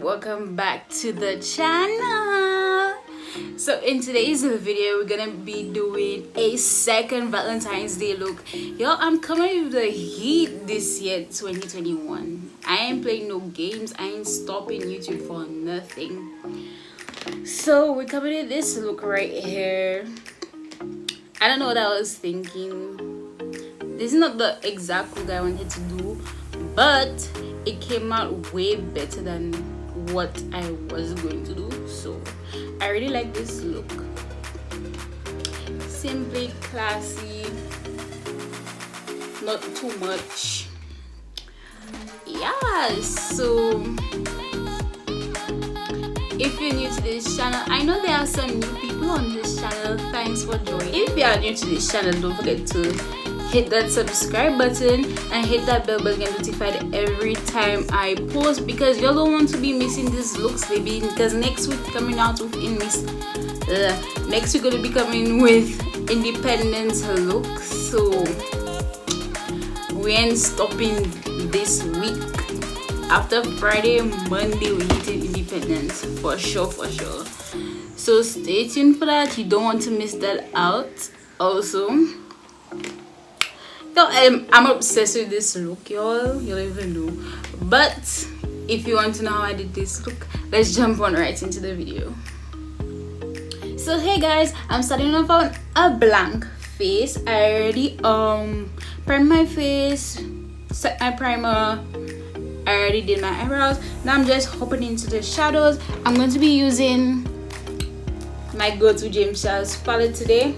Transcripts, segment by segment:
welcome back to the channel. So in today's video we're gonna be doing a second Valentine's Day look. Yo, I'm coming with the heat this year, 2021. I ain't playing no games. I ain't stopping YouTube for nothing. So we're coming with this look right here. I don't know what I was thinking. This is not the exact look I wanted to do, but it came out way better than what I was going to do. So I really like this look. Simply classy, not too much. Yeah, so if you're new to this channel, I know there are some new people on this channel. Thanks for joining. If you are new to this channel, don't forget to hit that subscribe button and hit that bell button, get notified every time I post, because you don't want to be missing these looks, baby. Because next week coming out with next week gonna be coming with independence looks, so we ain't stopping this week. After Friday, Monday we hitting independence for sure. So stay tuned for that. You don't want to miss that out. Also, I'm obsessed with this look, y'all. You don't even know. But if you want to know how I did this look, let's jump on right into the video. So hey guys, I'm starting off on a blank face. I already primed my face, set my primer. I already did my eyebrows. Now I'm just hopping into the shadows. I'm going to be using my go-to James Charles palette today.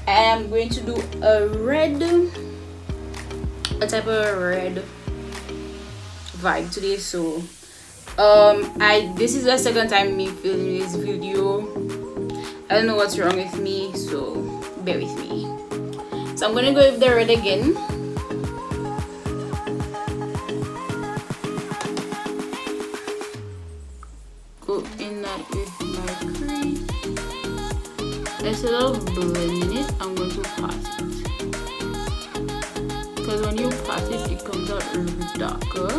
I'm going to do a type of red vibe today. So this is the second time me filming this video. I don't know what's wrong with me, so bear with me. So I'm gonna go with the red again. Go in that with my crease. Instead of blending it, I'm going to pat it, because when you pat it, it comes out really darker.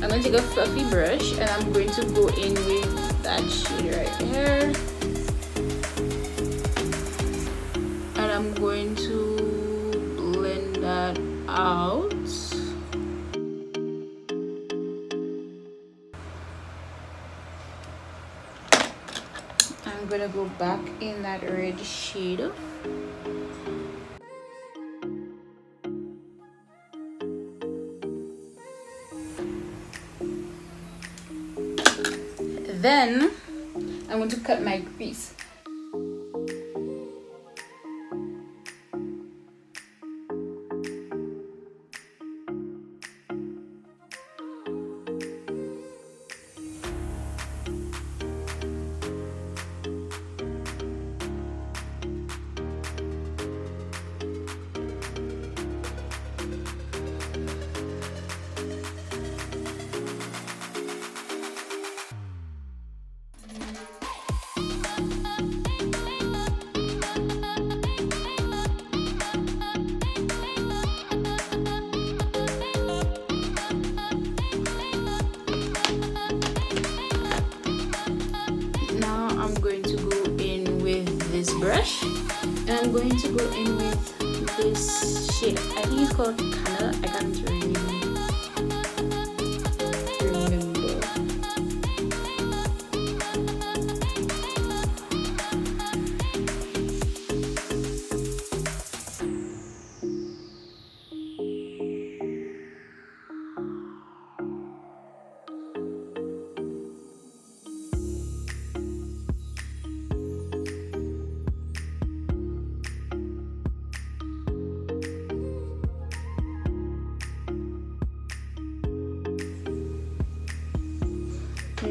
I'm going to take a fluffy brush and I'm going to go in with that shade right here. And I'm going to blend that out. I'm going to go back in that red shade. Then I'm going to cut my crease. Brush, and I'm going to go in with this shade. I think it's called Canna. I can't really remember.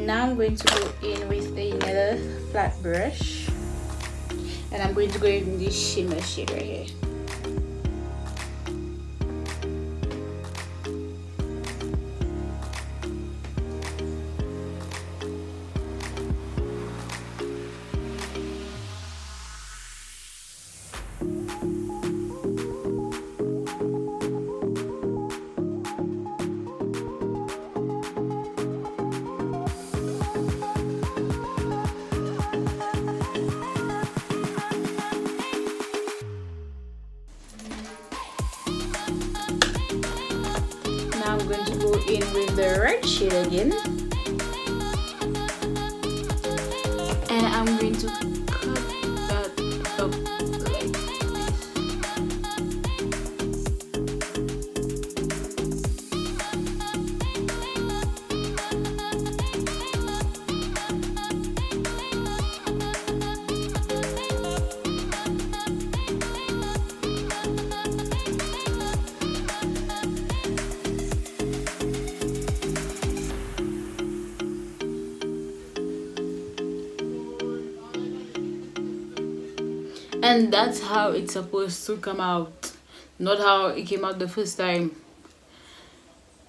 Now I'm going to go in with another flat brush, and I'm going to go in this shimmer shade right here. in with the red shade again, and I'm going to cut that up like this. And that's how it's supposed to come out, not how it came out the first time.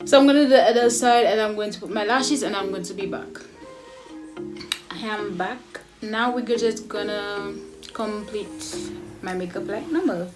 So I'm gonna do the other side, and I'm going to put my lashes, and I'm going to be back. I am back. Now we're just gonna complete my makeup like normal.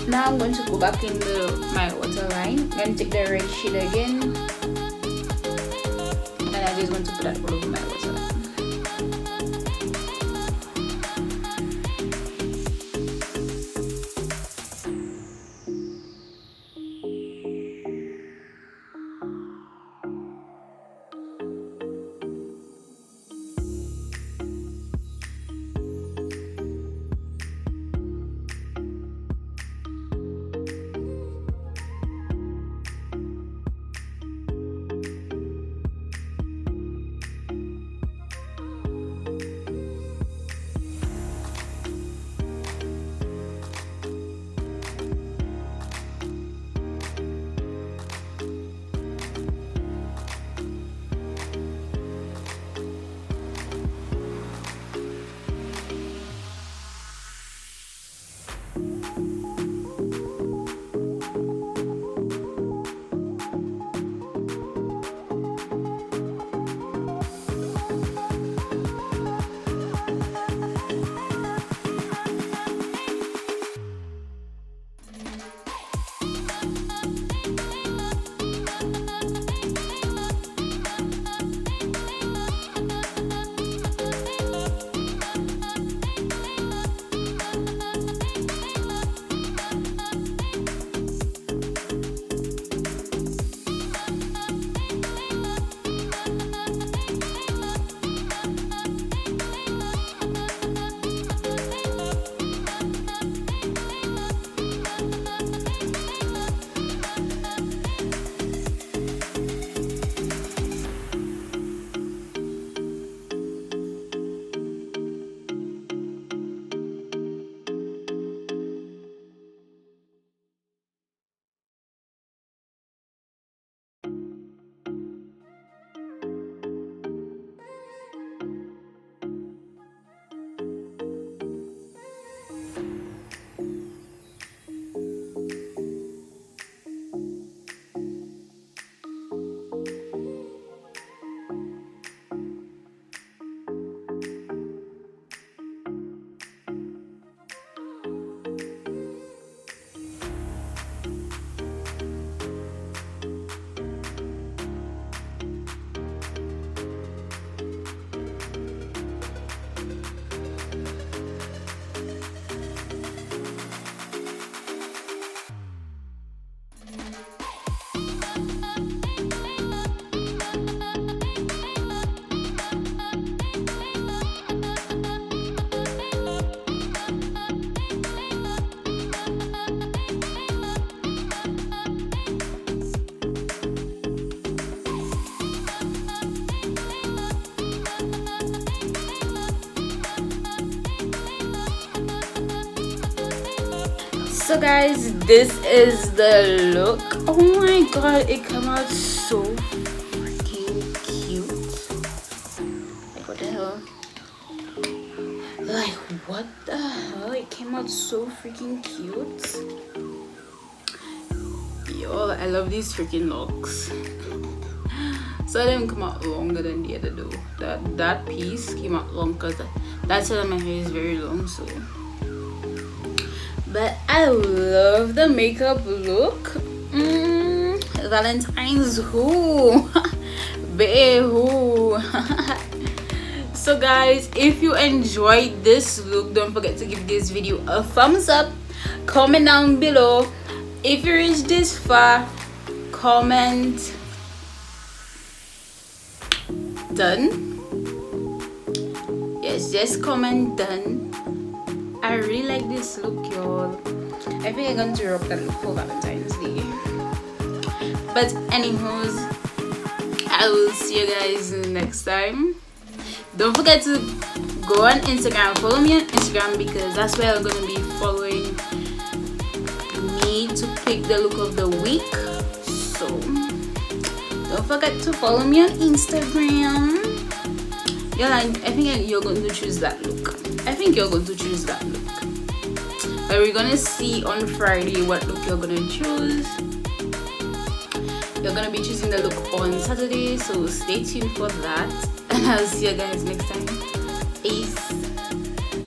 Now I'm going to go back in my waterline. I'm going to take the red shade again, and I'm just going to put that all over my waterline. So guys, this is the look. Oh my god, it came out so freaking cute. Like what the hell? Like what the hell? It came out so freaking cute. Yo, I love these freaking looks. So they didn't come out longer than the other though. That piece came out long because that side of my hair is very long, so. But I love the makeup look. Valentines who? Bae who? So guys, if you enjoyed this look, don't forget to give this video a thumbs up. Comment down below. If you reached this far, comment done. Yes, just comment done. I really like this look, y'all. I think I'm going to rock that look for Valentine's Day. But anyways, I will see you guys next time. Don't forget to go on Instagram. Follow me on Instagram because that's where I'm going to be following me to pick the look of the week. So don't forget to follow me on Instagram. Yeah, I think you're going to choose that look. I think you're going to choose that look. But we're gonna see on Friday what look you're gonna choose. You're gonna be choosing the look on Saturday, so stay tuned for that. And I'll see you guys next time.